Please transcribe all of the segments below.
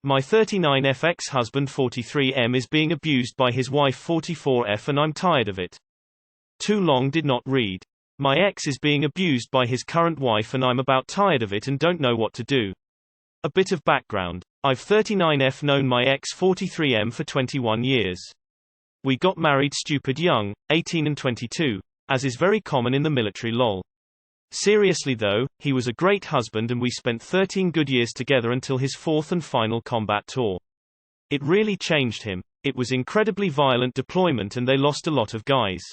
My 39F ex-husband 43M is being abused by his wife 44F and I'm tired of it. Too long did not read. My ex is being abused by his current wife and I'm about tired of it and don't know what to do. A bit of background. I've 39F known my ex 43M for 21 years. We got married stupid young, 18 and 22, as is very common in the military lol. Seriously though, he was a great husband and we spent 13 good years together until his fourth and final combat tour. It really changed him. It was incredibly violent deployment and they lost a lot of guys.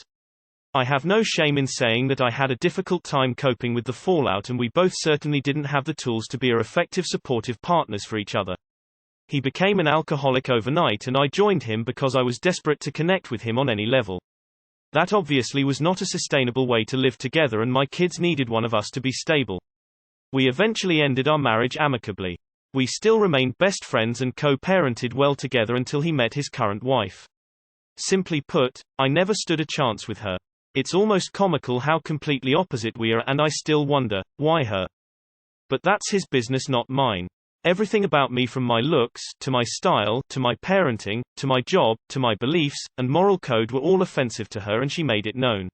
I have no shame in saying that I had a difficult time coping with the fallout and we both certainly didn't have the tools to be effective supportive partners for each other. He became an alcoholic overnight and I joined him because I was desperate to connect with him on any level. That obviously was not a sustainable way to live together and my kids needed one of us to be stable. We eventually ended our marriage amicably. We still remained best friends and co-parented well together until he met his current wife. Simply put, I never stood a chance with her. It's almost comical how completely opposite we are and I still wonder, why her? But that's his business, not mine. Everything about me, from my looks, to my style, to my parenting, to my job, to my beliefs, and moral code, were all offensive to her and she made it known.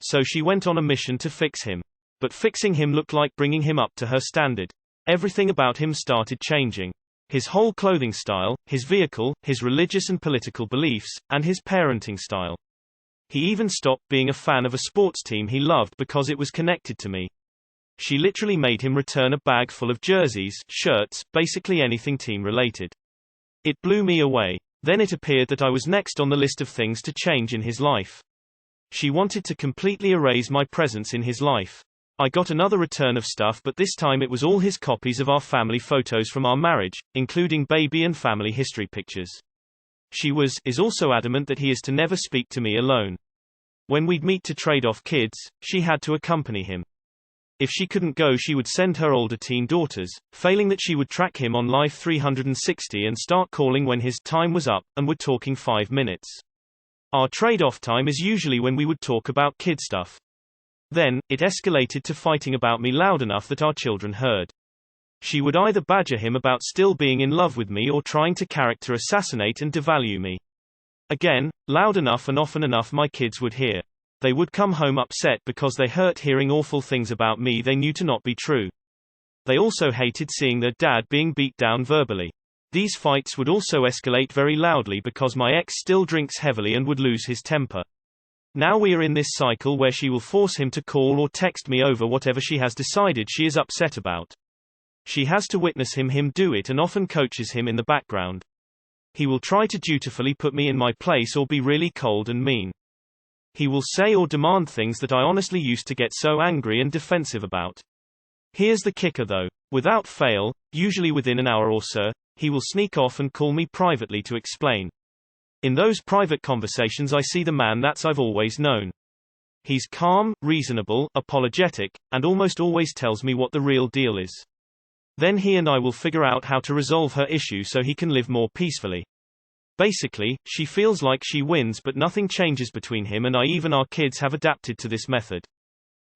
So she went on a mission to fix him. But fixing him looked like bringing him up to her standard. Everything about him started changing. His whole clothing style, his vehicle, his religious and political beliefs, and his parenting style. He even stopped being a fan of a sports team he loved because it was connected to me. She literally made him return a bag full of jerseys, shirts, basically anything team-related. It blew me away. Then it appeared that I was next on the list of things to change in his life. She wanted to completely erase my presence in his life. I got another return of stuff, but this time it was all his copies of our family photos from our marriage, including baby and family history pictures. She is also adamant that he is to never speak to me alone. When we'd meet to trade off kids, she had to accompany him. If she couldn't go, she would send her older teen daughters, failing that she would track him on Life 360 and start calling when his time was up, and would talking 5 minutes. Our trade-off time is usually when we would talk about kid stuff. Then, it escalated to fighting about me loud enough that our children heard. She would either badger him about still being in love with me or trying to character assassinate and devalue me. Again, loud enough and often enough my kids would hear. They would come home upset because they hurt hearing awful things about me they knew to not be true. They also hated seeing their dad being beat down verbally. These fights would also escalate very loudly because my ex still drinks heavily and would lose his temper. Now we are in this cycle where she will force him to call or text me over whatever she has decided she is upset about. She has to witness him do it and often coaches him in the background. He will try to dutifully put me in my place or be really cold and mean. He will say or demand things that I honestly used to get so angry and defensive about. Here's the kicker though. Without fail, usually within an hour or so, he will sneak off and call me privately to explain. In those private conversations I see the man that I've always known. He's calm, reasonable, apologetic, and almost always tells me what the real deal is. Then he and I will figure out how to resolve her issue so he can live more peacefully. Basically, she feels like she wins but nothing changes between him and I. Even our kids have adapted to this method.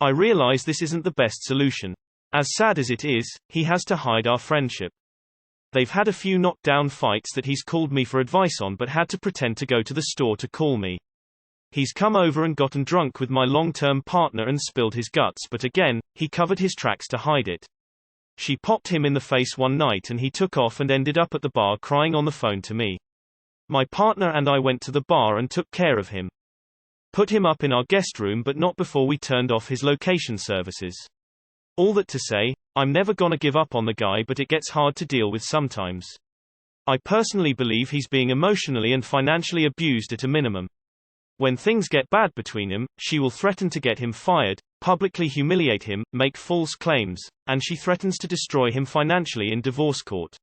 I realize this isn't the best solution. As sad as it is, he has to hide our friendship. They've had a few knockdown fights that he's called me for advice on but had to pretend to go to the store to call me. He's come over and gotten drunk with my long-term partner and spilled his guts, but again, he covered his tracks to hide it. She popped him in the face one night and he took off and ended up at the bar crying on the phone to me. My partner and I went to the bar and took care of him. Put him up in our guest room but not before we turned off his location services. All that to say, I'm never gonna give up on the guy, but it gets hard to deal with sometimes. I personally believe he's being emotionally and financially abused at a minimum. When things get bad between him, she will threaten to get him fired, publicly humiliate him, make false claims, and she threatens to destroy him financially in divorce court.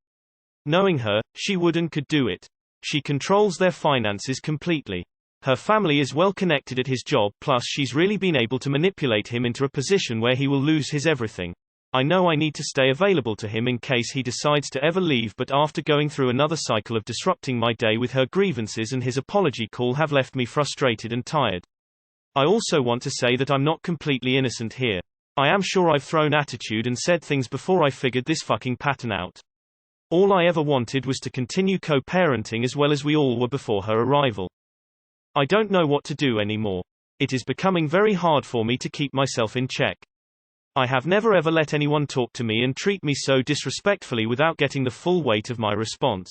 Knowing her, she would and could do it. She controls their finances completely. Her family is well connected at his job, plus she's really been able to manipulate him into a position where he will lose his everything. I know I need to stay available to him in case he decides to ever leave, but after going through another cycle of disrupting my day with her grievances and his apology call have left me frustrated and tired. I also want to say that I'm not completely innocent here. I am sure I've thrown attitude and said things before I figured this fucking pattern out. All I ever wanted was to continue co-parenting as well as we all were before her arrival. I don't know what to do anymore. It is becoming very hard for me to keep myself in check. I have never ever let anyone talk to me and treat me so disrespectfully without getting the full weight of my response.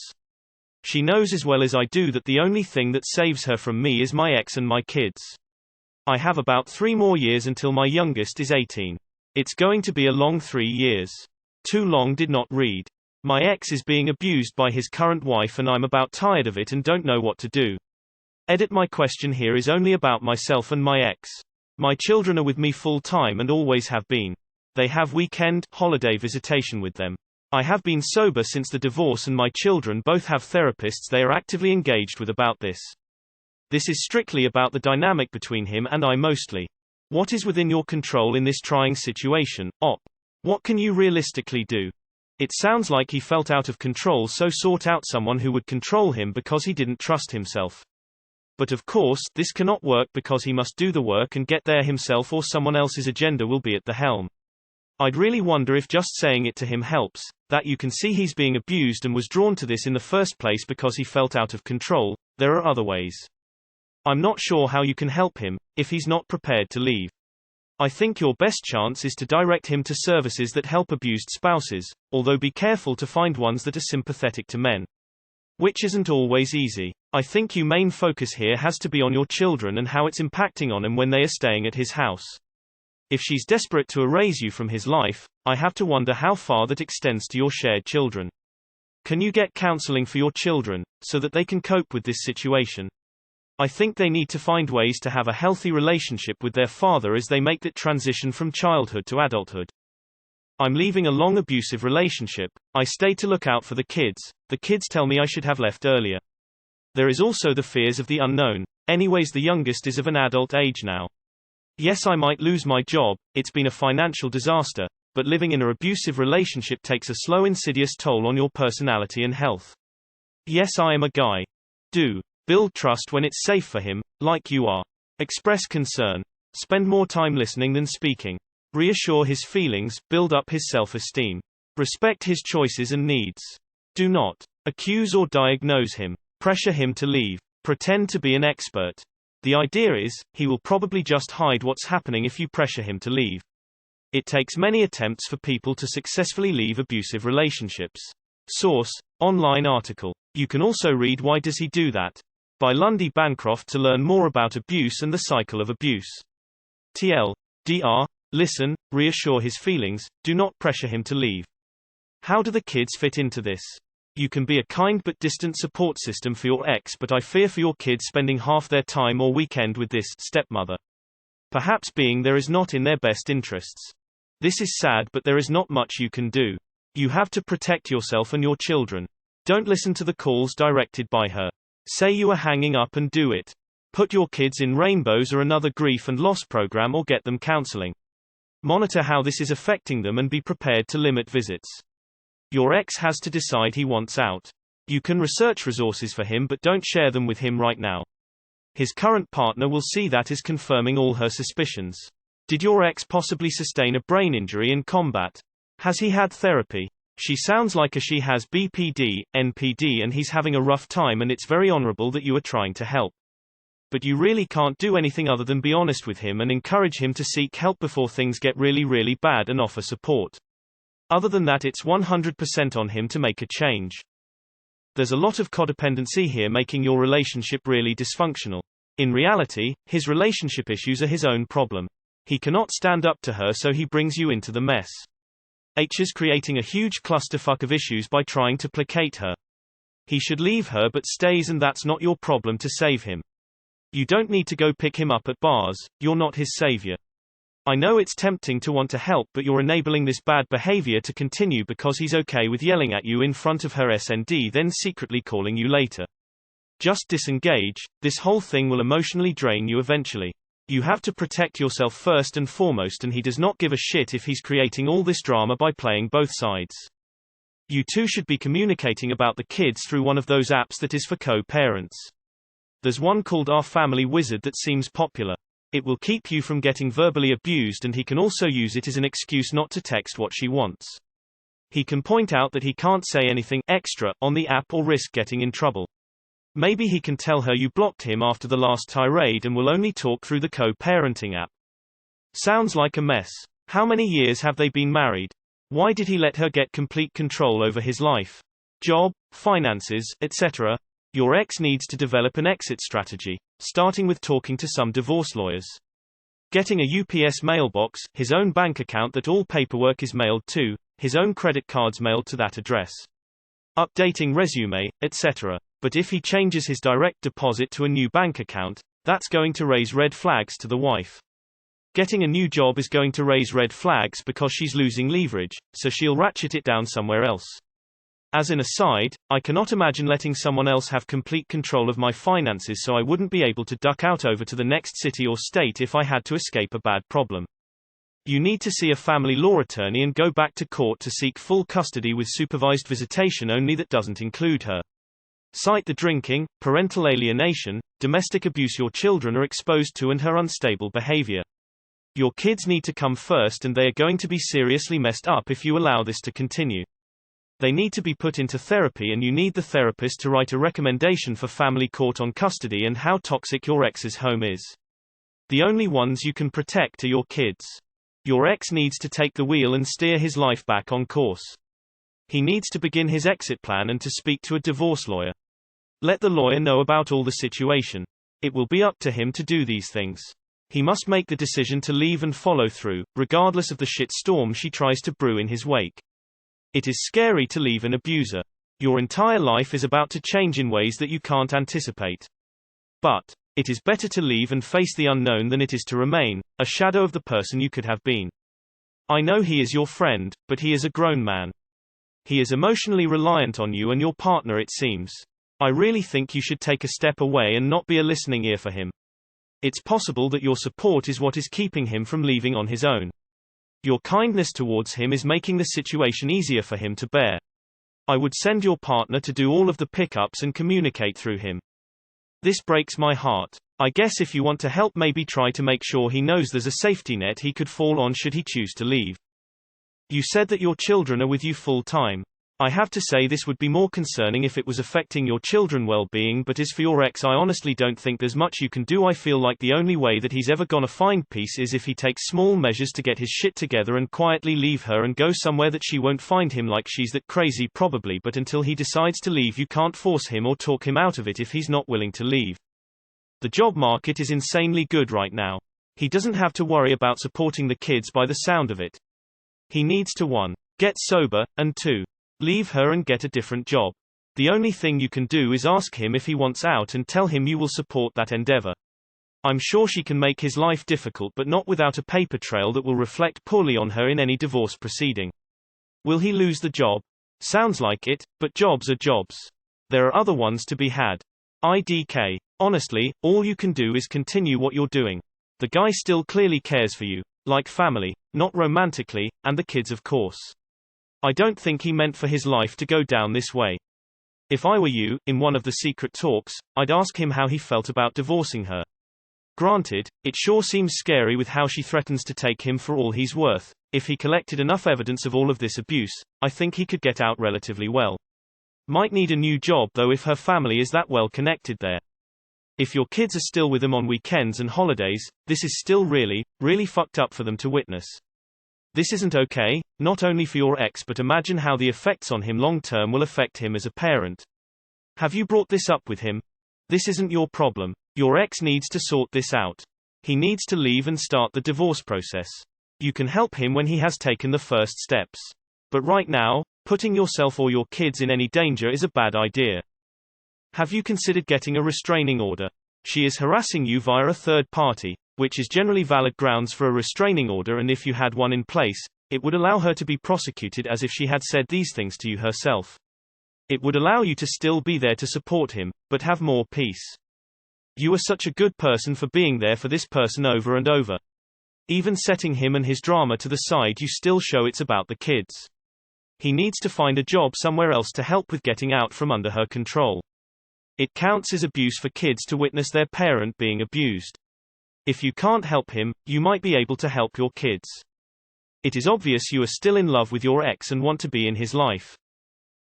She knows as well as I do that the only thing that saves her from me is my ex and my kids. I have about 3 more years until my youngest is 18. It's going to be a long 3 years. Too long did not read. My ex is being abused by his current wife and I'm about tired of it and don't know what to do. Edit. My question here is only about myself and my ex. My children are with me full time and always have been. They have weekend, holiday visitation with them. I have been sober since the divorce and my children both have therapists they are actively engaged with about this. This is strictly about the dynamic between him and I mostly. What is within your control in this trying situation, Op? What can you realistically do? It sounds like he felt out of control so sought out someone who would control him because he didn't trust himself. But of course, this cannot work because he must do the work and get there himself or someone else's agenda will be at the helm. I'd really wonder if just saying it to him helps, that you can see he's being abused and was drawn to this in the first place because he felt out of control. There are other ways. I'm not sure how you can help him, if he's not prepared to leave. I think your best chance is to direct him to services that help abused spouses, although be careful to find ones that are sympathetic to men. Which isn't always easy. I think your main focus here has to be on your children and how it's impacting on them when they are staying at his house. If she's desperate to erase you from his life, I have to wonder how far that extends to your shared children. Can you get counseling for your children, so that they can cope with this situation? I think they need to find ways to have a healthy relationship with their father as they make that transition from childhood to adulthood. I'm leaving a long abusive relationship. I stay to look out for the kids. The kids tell me I should have left earlier. There is also the fears of the unknown. Anyways, the youngest is of an adult age now. Yes, I might lose my job. It's been a financial disaster, but living in an abusive relationship takes a slow, insidious toll on your personality and health. Yes, I am a guy. Do build trust when it's safe for him, like you are. Express concern. Spend more time listening than speaking. Reassure his feelings, build up his self-esteem. Respect his choices and needs. Do not accuse or diagnose him. Pressure him to leave. Pretend to be an expert. The idea is, he will probably just hide what's happening if you pressure him to leave. It takes many attempts for people to successfully leave abusive relationships. Source: online article. You can also read Why Does He Do That? By Lundy Bancroft to learn more about abuse and the cycle of abuse. TLDR: listen, reassure his feelings, do not pressure him to leave. How do the kids fit into this? You can be a kind but distant support system for your ex, but I fear for your kids spending half their time or weekend with this stepmother. Perhaps being there is not in their best interests. This is sad, but there is not much you can do. You have to protect yourself and your children. Don't listen to the calls directed by her. Say you are hanging up and do it. Put your kids in Rainbows or another grief and loss program or get them counseling. Monitor how this is affecting them and be prepared to limit visits. Your ex has to decide he wants out. You can research resources for him, but don't share them with him right now. His current partner will see that as confirming all her suspicions. Did your ex possibly sustain a brain injury in combat? Has he had therapy? She sounds like she has BPD, NPD, and he's having a rough time, and it's very honorable that you are trying to help. But you really can't do anything other than be honest with him and encourage him to seek help before things get really, really bad and offer support. Other than that, it's 100% on him to make a change. There's a lot of codependency here, making your relationship really dysfunctional. In reality, his relationship issues are his own problem. He cannot stand up to her, so he brings you into the mess. H is creating a huge clusterfuck of issues by trying to placate her. He should leave her but stays, and that's not your problem to save him. You don't need to go pick him up at bars, you're not his savior. I know it's tempting to want to help, but you're enabling this bad behavior to continue because he's okay with yelling at you in front of her SND, then secretly calling you later. Just disengage. This whole thing will emotionally drain you eventually. You have to protect yourself first and foremost, and he does not give a shit if he's creating all this drama by playing both sides. You two should be communicating about the kids through one of those apps that is for co-parents. There's one called Our Family Wizard that seems popular. It will keep you from getting verbally abused, and he can also use it as an excuse not to text what she wants. He can point out that he can't say anything extra on the app or risk getting in trouble. Maybe he can tell her you blocked him after the last tirade and will only talk through the co-parenting app. Sounds like a mess. How many years have they been married? Why did he let her get complete control over his life? Job, finances, etc. Your ex needs to develop an exit strategy, starting with talking to some divorce lawyers. Getting a UPS mailbox, his own bank account that all paperwork is mailed to, his own credit cards mailed to that address. Updating resume, etc. But if he changes his direct deposit to a new bank account, that's going to raise red flags to the wife. Getting a new job is going to raise red flags because she's losing leverage, so she'll ratchet it down somewhere else. As an aside, I cannot imagine letting someone else have complete control of my finances, so I wouldn't be able to duck out over to the next city or state if I had to escape a bad problem. You need to see a family law attorney and go back to court to seek full custody with supervised visitation only that doesn't include her. Cite the drinking, parental alienation, domestic abuse your children are exposed to and her unstable behavior. Your kids need to come first, and they are going to be seriously messed up if you allow this to continue. They need to be put into therapy, and you need the therapist to write a recommendation for family court on custody and how toxic your ex's home is. The only ones you can protect are your kids. Your ex needs to take the wheel and steer his life back on course. He needs to begin his exit plan and to speak to a divorce lawyer. Let the lawyer know about all the situation. It will be up to him to do these things. He must make the decision to leave and follow through, regardless of the shitstorm she tries to brew in his wake. It is scary to leave an abuser. Your entire life is about to change in ways that you can't anticipate. But it is better to leave and face the unknown than it is to remain a shadow of the person you could have been. I know he is your friend, but he is a grown man. He is emotionally reliant on you and your partner, it seems. I really think you should take a step away and not be a listening ear for him. It's possible that your support is what is keeping him from leaving on his own. Your kindness towards him is making the situation easier for him to bear. I would send your partner to do all of the pickups and communicate through him. This breaks my heart. I guess if you want to help, maybe try to make sure he knows there's a safety net he could fall on should he choose to leave. You said that your children are with you full time. I have to say this would be more concerning if it was affecting your children's well-being, but as for your ex, I honestly don't think there's much you can do. I feel like the only way that he's ever gonna find peace is if he takes small measures to get his shit together and quietly leave her and go somewhere that she won't find him, like she's that crazy probably, but until he decides to leave you can't force him or talk him out of it if he's not willing to leave. The job market is insanely good right now. He doesn't have to worry about supporting the kids by the sound of it. He needs to 1. Get sober, and 2. Leave her and get a different job. The only thing you can do is ask him if he wants out and tell him you will support that endeavor. I'm sure she can make his life difficult, but not without a paper trail that will reflect poorly on her in any divorce proceeding. Will he lose the job? Sounds like it, but jobs are jobs. There are other ones to be had. IDK. Honestly, all you can do is continue what you're doing. The guy still clearly cares for you. Like family, not romantically, and the kids of course. I don't think he meant for his life to go down this way. If I were you, in one of the secret talks, I'd ask him how he felt about divorcing her. Granted, it sure seems scary with how she threatens to take him for all he's worth. If he collected enough evidence of all of this abuse, I think he could get out relatively well. Might need a new job though if her family is that well connected there. If your kids are still with him on weekends and holidays, this is still really, really fucked up for them to witness. This isn't okay, not only for your ex, but imagine how the effects on him long term will affect him as a parent. Have you brought this up with him? This isn't your problem. Your ex needs to sort this out. He needs to leave and start the divorce process. You can help him when he has taken the first steps. But right now, putting yourself or your kids in any danger is a bad idea. Have you considered getting a restraining order? She is harassing you via a third party, which is generally valid grounds for a restraining order, and if you had one in place, it would allow her to be prosecuted as if she had said these things to you herself. It would allow you to still be there to support him, but have more peace. You are such a good person for being there for this person over and over. Even setting him and his drama to the side, you still show it's about the kids. He needs to find a job somewhere else to help with getting out from under her control. It counts as abuse for kids to witness their parent being abused. If you can't help him, you might be able to help your kids. It is obvious you are still in love with your ex and want to be in his life.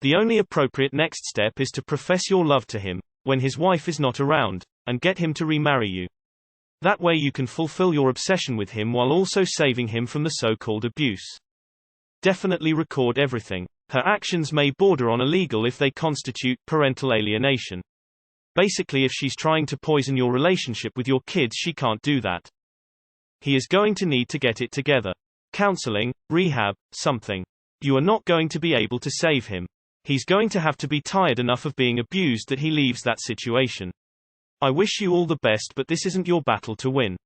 The only appropriate next step is to profess your love to him, when his wife is not around, and get him to remarry you. That way you can fulfill your obsession with him while also saving him from the so-called abuse. Definitely record everything. Her actions may border on illegal if they constitute parental alienation. Basically, if she's trying to poison your relationship with your kids, she can't do that. He is going to need to get it together. Counseling, rehab, something. You are not going to be able to save him. He's going to have to be tired enough of being abused that he leaves that situation. I wish you all the best, but this isn't your battle to win.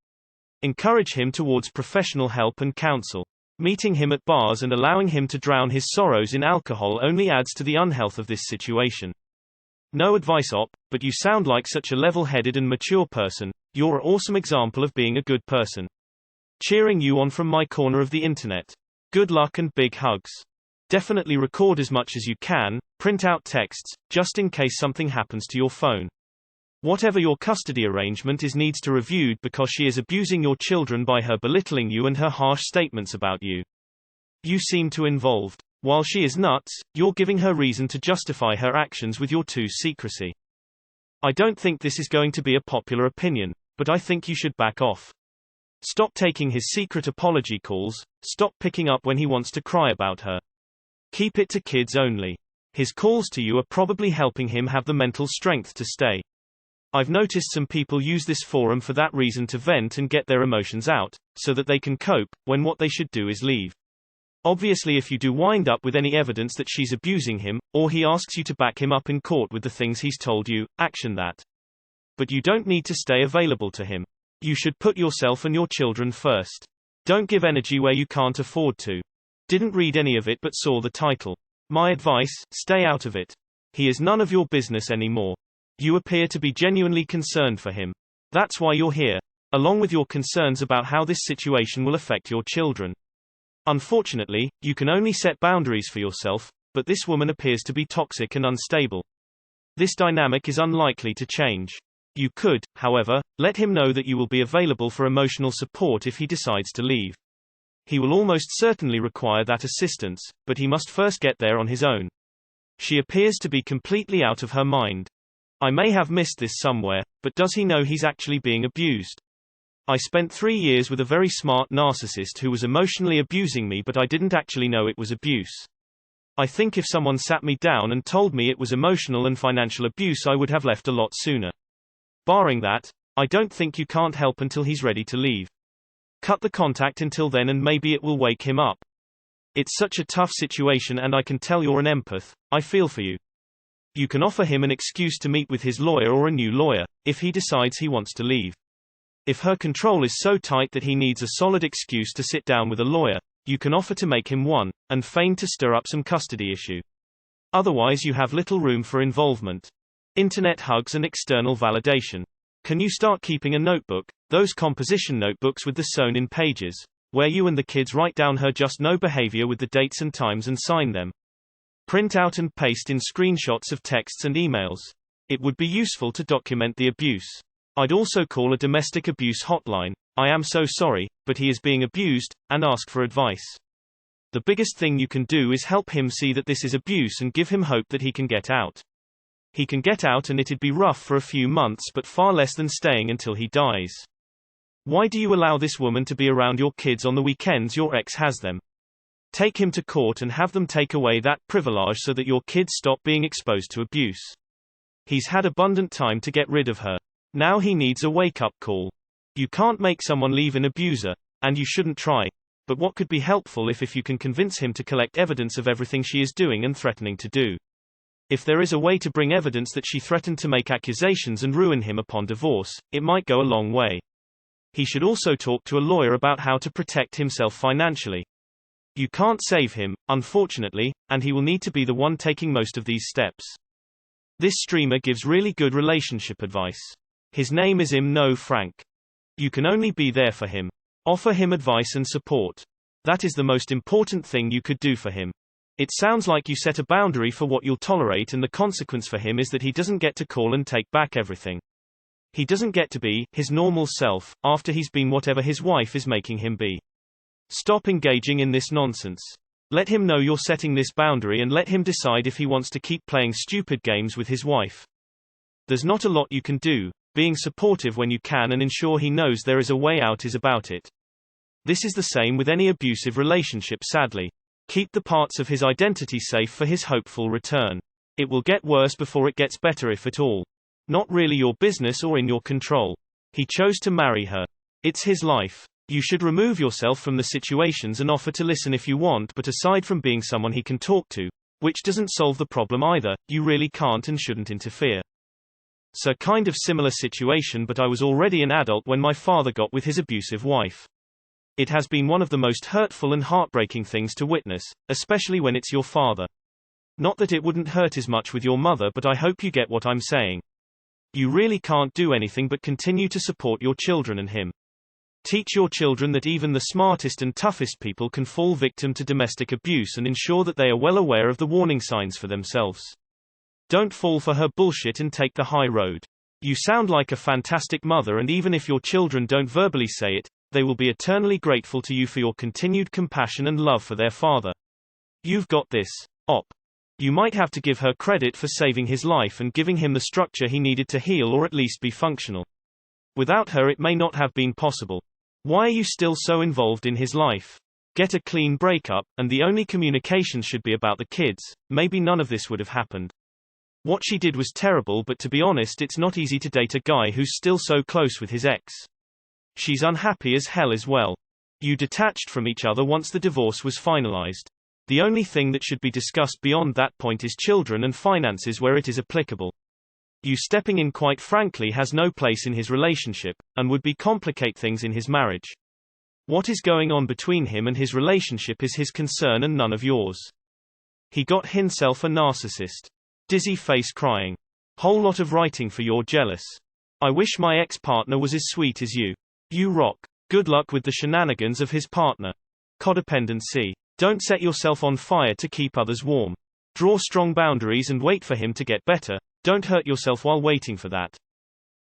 Encourage him towards professional help and counsel. Meeting him at bars and allowing him to drown his sorrows in alcohol only adds to the unhealth of this situation. No advice op, but you sound like such a level-headed and mature person. You're an awesome example of being a good person. Cheering you on from my corner of the internet. Good luck and big hugs. Definitely record as much as you can, print out texts, just in case something happens to your phone. Whatever your custody arrangement is needs to reviewed because she is abusing your children by her belittling you and her harsh statements about you. You seem too involved. While she is nuts, you're giving her reason to justify her actions with your too secrecy. I don't think this is going to be a popular opinion, but I think you should back off. Stop taking his secret apology calls, stop picking up when he wants to cry about her. Keep it to kids only. His calls to you are probably helping him have the mental strength to stay. I've noticed some people use this forum for that reason, to vent and get their emotions out, so that they can cope, when what they should do is leave. Obviously, if you do wind up with any evidence that she's abusing him, or he asks you to back him up in court with the things he's told you, action that. But you don't need to stay available to him. You should put yourself and your children first. Don't give energy where you can't afford to. Didn't read any of it but saw the title. My advice, stay out of it. He is none of your business anymore. You appear to be genuinely concerned for him. That's why you're here. Along with your concerns about how this situation will affect your children. Unfortunately, you can only set boundaries for yourself, but this woman appears to be toxic and unstable. This dynamic is unlikely to change. You could, however, let him know that you will be available for emotional support if he decides to leave. He will almost certainly require that assistance, but he must first get there on his own. She appears to be completely out of her mind. I may have missed this somewhere, but does he know he's actually being abused? I spent 3 years with a very smart narcissist who was emotionally abusing me, but I didn't actually know it was abuse. I think if someone sat me down and told me it was emotional and financial abuse, I would have left a lot sooner. Barring that, I don't think you can't help until he's ready to leave. Cut the contact until then and maybe it will wake him up. It's such a tough situation and I can tell you're an empath. I feel for you. You can offer him an excuse to meet with his lawyer or a new lawyer, if he decides he wants to leave. If her control is so tight that he needs a solid excuse to sit down with a lawyer, you can offer to make him one, and feign to stir up some custody issue. Otherwise you have little room for involvement. Internet hugs and external validation. Can you start keeping a notebook, those composition notebooks with the sewn-in pages, where you and the kids write down her just no behavior with the dates and times and sign them? Print out and paste in screenshots of texts and emails. It would be useful to document the abuse. I'd also call a domestic abuse hotline. I am so sorry, but he is being abused, and ask for advice. The biggest thing you can do is help him see that this is abuse and give him hope that he can get out. He can get out, and it'd be rough for a few months, but far less than staying until he dies. Why do you allow this woman to be around your kids on the weekends your ex has them? Take him to court and have them take away that privilege so that your kids stop being exposed to abuse. He's had abundant time to get rid of her. Now he needs a wake-up call. You can't make someone leave an abuser, and you shouldn't try. But what could be helpful if you can convince him to collect evidence of everything she is doing and threatening to do. If there is a way to bring evidence that she threatened to make accusations and ruin him upon divorce, it might go a long way. He should also talk to a lawyer about how to protect himself financially. You can't save him, unfortunately, and he will need to be the one taking most of these steps. This streamer gives really good relationship advice. His name is No Frank. You can only be there for him. Offer him advice and support. That is the most important thing you could do for him. It sounds like you set a boundary for what you'll tolerate, and the consequence for him is that he doesn't get to call and take back everything. He doesn't get to be his normal self, after he's been whatever his wife is making him be. Stop engaging in this nonsense. Let him know you're setting this boundary and let him decide if he wants to keep playing stupid games with his wife. There's not a lot you can do. Being supportive when you can and ensure he knows there is a way out is about it. This is the same with any abusive relationship, sadly. Keep the parts of his identity safe for his hopeful return. It will get worse before it gets better, if at all. Not really your business or in your control. He chose to marry her. It's his life. You should remove yourself from the situations and offer to listen if you want, but aside from being someone he can talk to, which doesn't solve the problem either, you really can't and shouldn't interfere. So kind of similar situation, but I was already an adult when my father got with his abusive wife. It has been one of the most hurtful and heartbreaking things to witness, especially when it's your father. Not that it wouldn't hurt as much with your mother, but I hope you get what I'm saying. You really can't do anything but continue to support your children and him. Teach your children that even the smartest and toughest people can fall victim to domestic abuse, and ensure that they are well aware of the warning signs for themselves. Don't fall for her bullshit and take the high road. You sound like a fantastic mother, and even if your children don't verbally say it, they will be eternally grateful to you for your continued compassion and love for their father. You've got this, Op. You might have to give her credit for saving his life and giving him the structure he needed to heal or at least be functional. Without her it may not have been possible. Why are you still so involved in his life? Get a clean breakup, and the only communication should be about the kids. Maybe none of this would have happened. What she did was terrible, but to be honest, it's not easy to date a guy who's still so close with his ex. She's unhappy as hell as well. You detached from each other once the divorce was finalized. The only thing that should be discussed beyond that point is children and finances where it is applicable. You stepping in, quite frankly, has no place in his relationship, and would be complicate things in his marriage. What is going on between him and his relationship is his concern and none of yours. He got himself a narcissist. Dizzy face crying. Whole lot of writing for your jealous. I wish my ex-partner was as sweet as you. You rock. Good luck with the shenanigans of his partner. Codependency. Don't set yourself on fire to keep others warm. Draw strong boundaries and wait for him to get better. Don't hurt yourself while waiting for that.